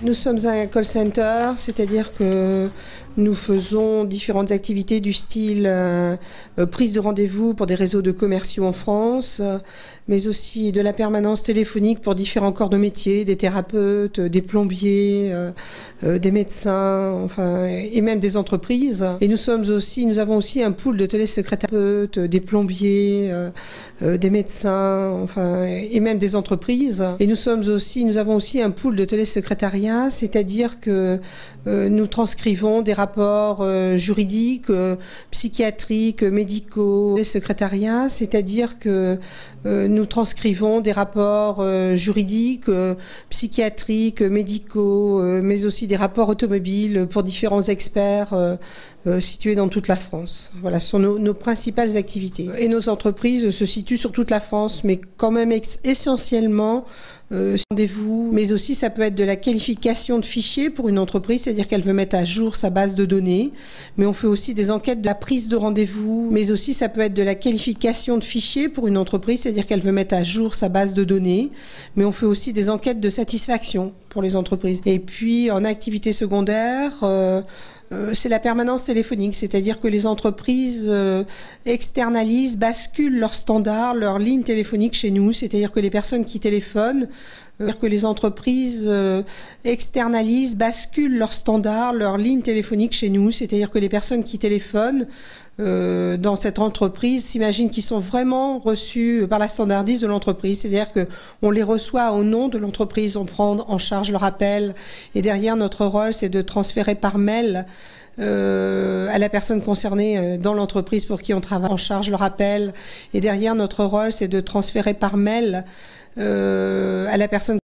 Nous sommes un call center, c'est-à-dire que nous faisons différentes activités du style prise de rendez-vous pour des réseaux de commerciaux en France, mais aussi de la permanence téléphonique pour différents corps de métier, des thérapeutes, des plombiers, des médecins, enfin, et même des entreprises. Et nous avons aussi un pool de télésecrétaires, des plombiers, des médecins, enfin, et même des entreprises. Et nous avons aussi un pool de télésecrétariat, c'est-à-dire que nous transcrivons des rapports juridiques, psychiatriques, médicaux, secrétariat, c'est-à-dire que nous transcrivons des rapports juridiques, psychiatriques, médicaux, mais aussi des rapports automobiles pour différents experts situés dans toute la France. Voilà, ce sont nos principales activités. Et nos entreprises se situent sur toute la France, mais quand même essentiellement rendez-vous, mais aussi ça peut être de la qualification de fichiers pour une entreprise, c'est-à-dire qu'elle veut mettre à jour sa base de données, mais on fait aussi des enquêtes de la prise de rendez-vous, mais aussi ça peut être de la qualification de fichiers pour une entreprise, c'est-à-dire qu'elle veut mettre à jour sa base de données, mais on fait aussi des enquêtes de satisfaction pour les entreprises. Et puis en activité secondaire, c'est la permanence téléphonique, c'est-à-dire que les entreprises externalisent, basculent leurs standards, leurs lignes téléphoniques chez nous, c'est-à-dire que les personnes qui téléphonent, que les entreprises externalisent, basculent leurs standards, leurs lignes téléphoniques chez nous, c'est-à-dire que les personnes qui téléphonent dans cette entreprise s'imaginent qu'ils sont vraiment reçus par la standardiste de l'entreprise, c'est-à-dire qu'on les reçoit au nom de l'entreprise, on prend en charge leur appel et derrière notre rôle c'est de transférer par mail à la personne concernée dans l'entreprise pour qui on travaille en charge leur appel et derrière notre rôle c'est de transférer par mail à la personne